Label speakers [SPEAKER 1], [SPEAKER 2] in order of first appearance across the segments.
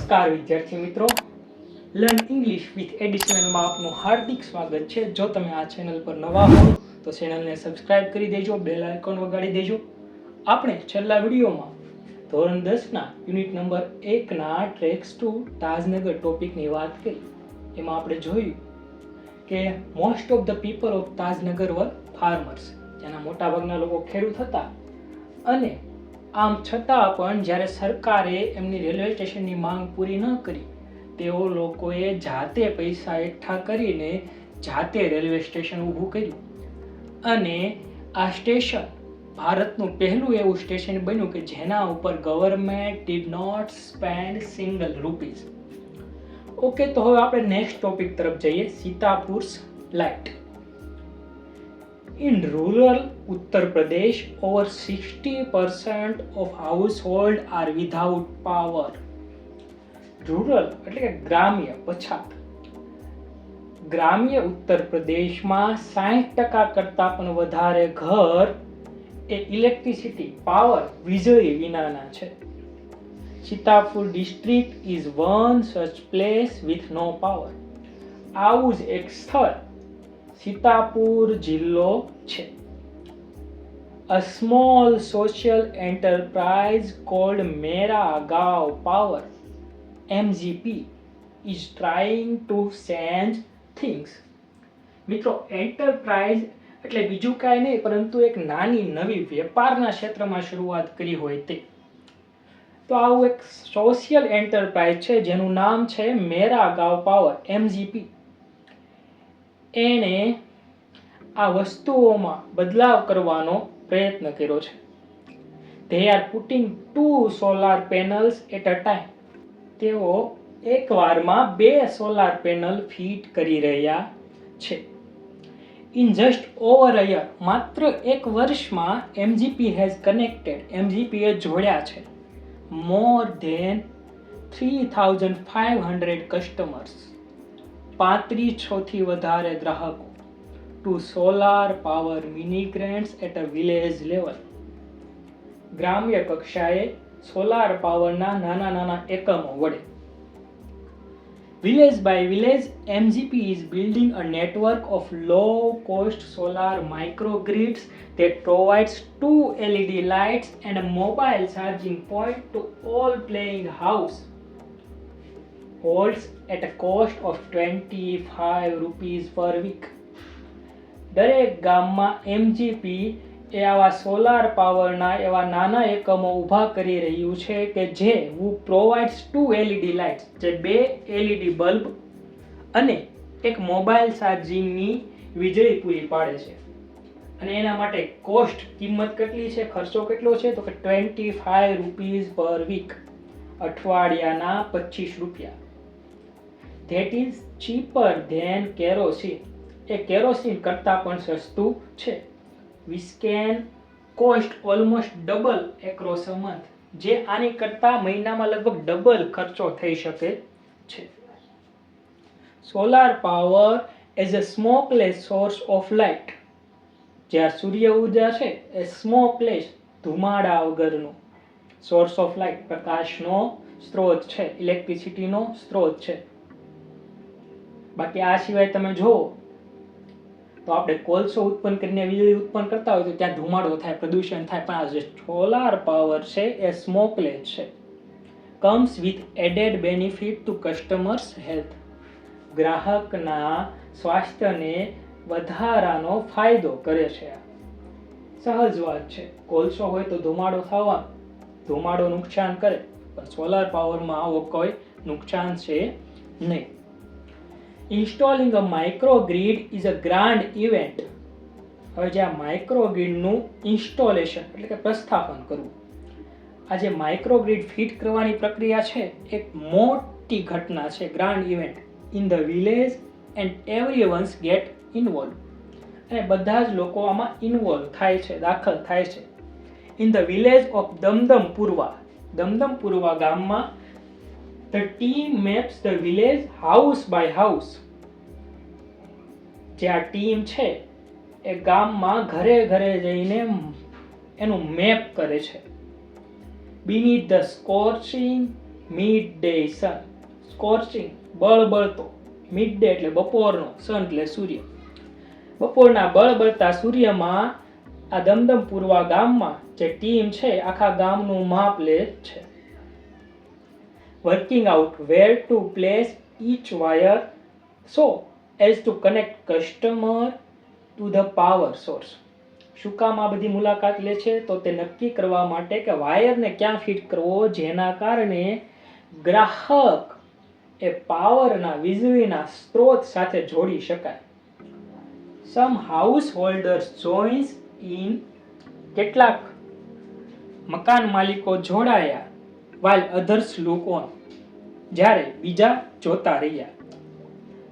[SPEAKER 1] નમસ્કાર વિદ્યાર્થી મિત્રો, લર્ન ઇંગ્લિશ વિથ એડી ચેનલમાં આપનું હાર્દિક સ્વાગત છે. જો તમે આ ચેનલ પર નવા હો તો ચેનલને સબસ્ક્રાઇબ કરી દેજો, બેલ આઇકોન વગાડી દેજો. આપણે છેલ્લા વિડીયોમાં ધોરણ 10ના યુનિટ નંબર 1ના ટ્રેક્સ ટુ તાજનગર ટોપિકની વાત કરી. એમાં આપણે જોયું કે most of the people of Tajnagar were farmers, જેના મોટાભાગના લોકો ખેડૂત હતા. અને આમ છતાં પણ જ્યારે સરકારે એમની રેલવે સ્ટેશનની માંગ પૂરી ન કરી, તેઓ લોકોએ જાતે પૈસા એકઠા કરીને જાતે રેલવે સ્ટેશન ઊભું કર્યું. અને આ સ્ટેશન ભારતનું પહેલું એવું સ્ટેશન બન્યું કે જેના ઉપર government did not spend single rupees. Okay, તો હવે આપણે નેક્સ્ટ ટોપિક તરફ જઈએ, Sitapur's light. In rural Uttar Pradesh, over 60% of households are without power. Rural એટલે કે ગ્રામ્ય, પછાત. ગ્રામ્ય ઉત્તર પ્રદેશમાં 60% કરતાં પણ વધારે ઘર એ ઇલેક્ટ્રિસિટી, પાવર, વીજળી વિનાના છે. Sitapur district is one such place with no power. આવું જ એક સ્થળ સીતાપુર જિલ્લો છે. A small social enterprise called Mera Gaon Power MGP is trying to change things. મિત્રો, એન્ટરપ્રાઇઝ એટલે બીજું કાંઈ નહીં પરંતુ એક નાની નવી વેપારના ક્ષેત્રમાં શરૂઆત કરી હોય તે. તો આવું એક સોશિયલ એન્ટરપ્રાઇઝ છે જેનું નામ છે મેરા ગાંવ પાવર MGP. એણે આ વસ્તુઓમાં બદલાવ કરવાનો પ્રયત્ન કર્યો છે. They are putting 2 solar panels at a time. તેઓ એકવારમાં 2 સોલાર પેનલ ફિટ કરી રહ્યા છે. In just over a year, માત્ર એક વર્ષમાં MGP has connected, MGP એ જોડ્યા છે more than 3,500 customers, 3500 થી વધારે ગ્રાહકો, to solar power mini grids at a village level. ગ્રામ્ય કક્ષાએ સોલાર પાવરના નાના નાના એકમો વડે. Village by village, MGP is building a network of low-cost solar microgrids that provides 2 LED lights and a mobile charging point to all playing households at a cost of 25 rupees per week. દરેક ગામમાં MGP એ આવા solar પાવરના એવા નાના એકમો ઊભા કરી રહ્યું છે કે જે પ્રોવાઇડ્સ 2 LED લાઇટ્સ, જે 2 LED બલ્બ અને એક મોબાઈલ ચાર્જિંગની વીજળી પૂરી પાડે છે. અને એના માટે કોસ્ટ, કિંમત કેટલી છે, ખર્ચો કેટલો છે, તો કે 25 રૂપીઝ પર વીક, અઠવાડિયાના 25 રૂપિયા. That is cheaper than kerosene. એ કેરોસીન કરતાં પણ સસ્તું છે. Which can cost almost double across a month. જે આની કરતાં મહિનામાં લગભગ ડબલ ખર્ચો થઈ શકે છે. Solar power as a smokeless source of light. જ્યાં સૂર્ય ઉર્જા છે એ સ્મોકલેસ, ધુમાડા વગરનો સોર્સ ઓફ લાઇટ, પ્રકાશનો સ્ત્રોત છે, ઇલેક્ટ્રિસિટીનો સ્ત્રોત છે. બાકી આ સિવાય તમે જુઓ તો આપણે કોલસો ઉત્પન્ન કરીને વીજળી ઉત્પન્ન કરતા હોય તો ત્યાં ધુમાડો થાય, પ્રદૂષણ થાય. પણ આ જે સોલાર પાવર છે એ સ્મોકલેસ છે. Comes with added benefit to customers health. ગ્રાહકના સ્વાસ્થ્યને વધારાનો ફાયદો કરે છે. સહજ વાત છે, કોલસો હોય તો ધુમાડો થવાનો, ધુમાડો નુકસાન કરે, પણ સોલાર પાવરમાં આવો કોઈ નુકસાન છે નહીં. Installing a microgrid is a grand event. હવે જે આ માઇક્રોગ્રીડનું ઇન્સ્ટોલેશન એટલે કે પ્રસ્થાપન કરવું, આ જે માઇક્રોગ્રીડ ફિટ કરવાની પ્રક્રિયા છે એક મોટી ઘટના છે, grand event. In the village and everyone's get involve. અને બધા જ લોકો આમાં ઇન્વોલ્વ થાય છે, દાખલ થાય છે. In the village of Damdampurwa. Damdampurwa ગામમાં The team maps the village house by house. જે આ ટીમ છે એ ગામમાં ઘરે ઘરે જઈને એનું મેપ કરે છે. Beneath the scorching mid day sun, scorching બળબળતો, મિડ ડે એટલે બપોરનો, સન એટલે સૂર્ય. બપોરના બળબળતા સૂર્યમાં આ દમદમપુરવા ગામમાં જે ટીમ છે આખા ગામનું માપ લે છે. Working out where to place each wire so as to connect customer to the power source. શું કામ આ બધી મુલાકાત લે છે? તો તે નક્કી કરવા માટે કે વાયરને ક્યાં ફિટ કરવો જેના કારણે ગ્રાહક એ પાવરના વીજળીના સ્ત્રોત સાથે જોડી શકાય. સમ હાઉસ હોલ્ડર્સ જોઈન્સ ઇન, કેટલાક મકાન માલિકો જોડાયા, while others look on, જ્યારે બીજા જોતા રહ્યા.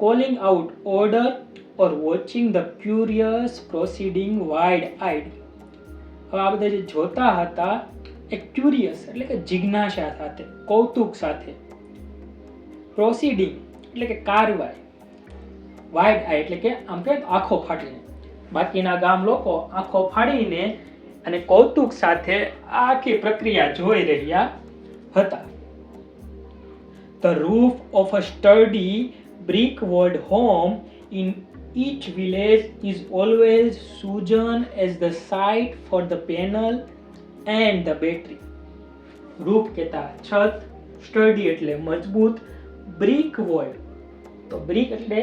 [SPEAKER 1] Calling out order or watching the curious proceeding wide-eyed. હવે આ બધા જે જોતા હતા એ ક્યુરિયસ એટલે કે જિજ્ઞાસા સાથે, કૌતુક સાથે. પ્રોસીડિંગ એટલે કે કાર્યવાહી, વાઇડ આઈ એટલે કે આમ કે આંખો ફાટીને. બાકીના ગામ લોકો આંખો ફાડીને અને કૌતુક સાથે આખી પ્રક્રિયા જોઈ રહ્યા હતા. The roof of a sturdy brick-walled home in each village is always chosen as the site for the panel and the battery. Roof કહેતા છત, sturdy એટલે મજબૂત, brick-walled તો brick એટલે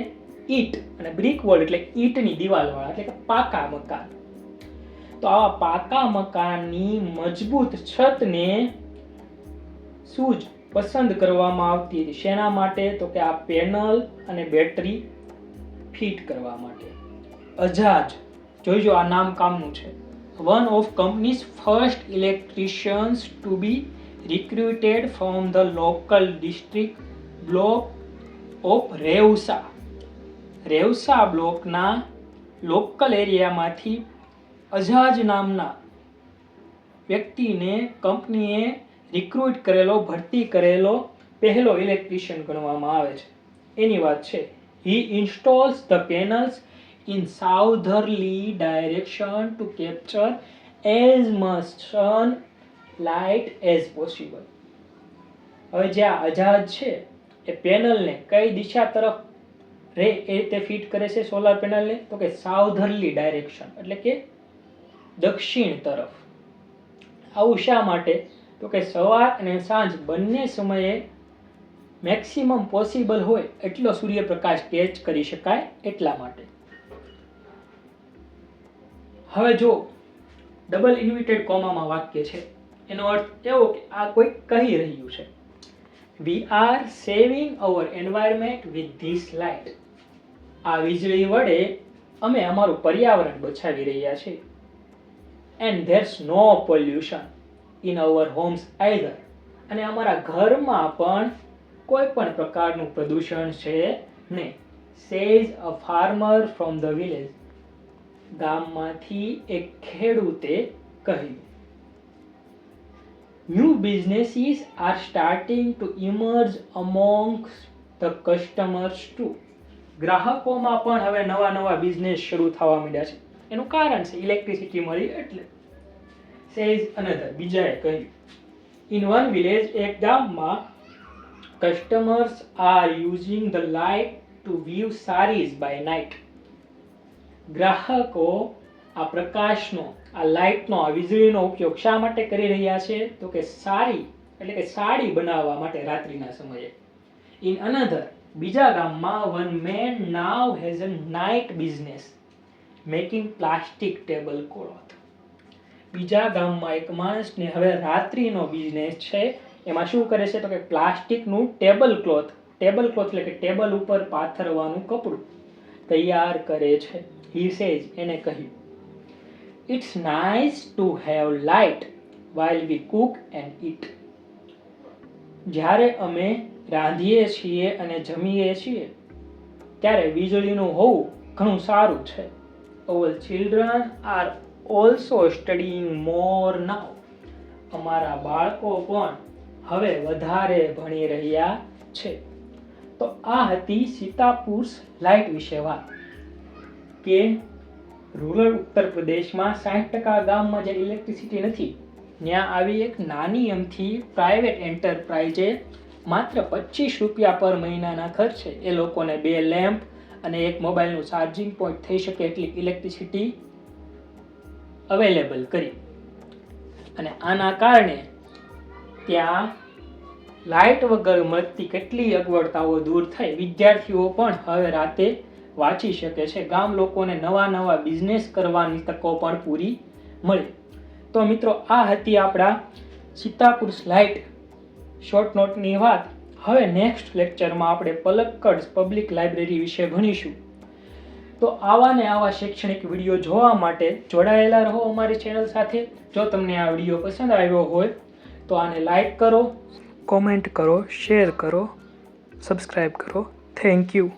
[SPEAKER 1] ઈટ અને brick-walled એટલે ઈટની દિવાલવાળા એટલે કે પાકા મકાન. તો આવા પાકા મકાનની મજબૂત છતને સૂજ પસંદ કરવામાં આવતી હતી. શેના માટે? તો કે આ પેનલ અને બેટરી ફિટ કરવા માટે. અજાજ જોઈજો આ નામ કામનું છે. One of company's first electricians to be recruited from the local district block of રેવસા. રેવસા બ્લોકના લોકલ એરિયામાંથી અજાજ નામના વ્યક્તિને કંપનીએ રિક્રુટ કરેલો, ભરતી કરેલો પહેલો ઇલેક્ટ્રિશિયન ગણવામાં આવે છે. એની વાત છે. He installs the panels in southerly direction to capture as much sunlight as possible. હવે જે આ અજાજ છે એ પેનલને કઈ દિશા તરફ રે એ રીતે ફિટ કરે છે સોલાર પેનલને? તો કે સાઉધરલી ડાયરેક્શન એટલે કે દક્ષિણ તરફ. આવું શા માટે? તો કે સવાર અને સાંજ બંને સમયે મેક્સિમમ પોસિબલ હોય એટલો સૂર્યપ્રકાશ કેચ કરી શકાય એટલા માટે. હવે જો ડબલ ઇન્વિટેડ કોમામાં વાક્ય છે એનો અર્થ એવો કે આ કોઈ કહી રહ્યું છે. We are saving our environment with this light. આ વીજળી વડે અમે અમારું પર્યાવરણ બચાવી રહ્યા છીએ. And there's no pollution in our homes either. અને અમારા ઘરમાં પણ કોઈ પણ પ્રકારનું પ્રદૂષણ છે નહીં. Says a farmer from the village. ગામમાંથી એક ખેડૂતે કહ્યું. New businesses are starting to emerge amongst the customers too. ગ્રાહકોમાં પણ હવે નવા નવા બિઝનેસ શરૂ થવા માંડ્યા છે. એનું કારણ છે ઇલેક્ટ્રિસિટી મળી એટલે. Says another, બીજાએ કહ્યું. In one village, એક ગામમાં customers are using the light to view sarees by night. ગ્રાહકો આ પ્રકાશનો, આ લાઇટનો, આ વીજળીનો ઉપયોગ શા માટે કરી રહ્યા છે? તો કે સારી એટલે કે સાડી બનાવવા માટે રાત્રિના સમયે. In another, બીજા ગામમાં one man now has a night business making plastic tablecloth. બીજા ગામમાં એક માણસને હવે રાત્રિનો બિઝનેસ છે. એમાં શું કરે છે? તો કે પ્લાસ્ટિકનું ટેબલ ક્લોથ એટલે કે ટેબલ ઉપર પાથરવાનું કપડું તૈયાર કરે છે. He says, એને કહ્યું. It's nice to have light while we cook and eat. જ્યારે અમે રાંધીએ છીએ અને જમીએ છીએ ત્યારે વીજળીનું હોવું ઘણું સારું છે. Our children are also studying more now. અમારા બાળકો પણ હવે વધારે ભણી રહ્યા છે. તો આ હતી સીતાપુર લાઇટ વિશે વાત કે રૂરલ ઉત્તર પ્રદેશમાં 60% ગામમાં જે ઇલેક્ટ્રિસિટી નથી ત્યાં આવી એક નાની અમથી પ્રાઇવેટ એન્ટરપ્રાઇઝે માત્ર 25 રૂપિયા પર મહિનાના ખર્ચે એ લોકોને 2 લેમ્પ અને એક મોબાઈલનું ચાર્જિંગ પોઈન્ટ થઈ શકે એટલી ઇલેક્ટ્રિસિટી અવેલેબલ કરી. અને આના કારણે ત્યાં લાઇટ વગર મળતી કેટલી અગવડતાઓ દૂર થઈ. વિદ્યાર્થીઓ પણ હવે રાતે વાંચી શકે છે. ગામ લોકોને નવા બિઝનેસ કરવાની તકો પણ પૂરી મળી. તો મિત્રો, આ હતી આપણા સીતાપુર સ્લાઇટ શોર્ટ નોટની વાત. હવે નેક્સ્ટ લેક્ચરમાં આપણે પલક્કડ પબ્લિક લાઇબ્રેરી વિશે ભણીશું. તો આવા ને આવા શૈક્ષણિક વિડીયો જોવા માટે જોડાયેલા રહો અમારી ચેનલ સાથે. જો તમને આ વિડીયો પસંદ આવ્યો હોય તો આને લાઈક કરો, કોમેન્ટ કરો, શેર કરો, સબસ્ક્રાઈબ કરો. Thank you.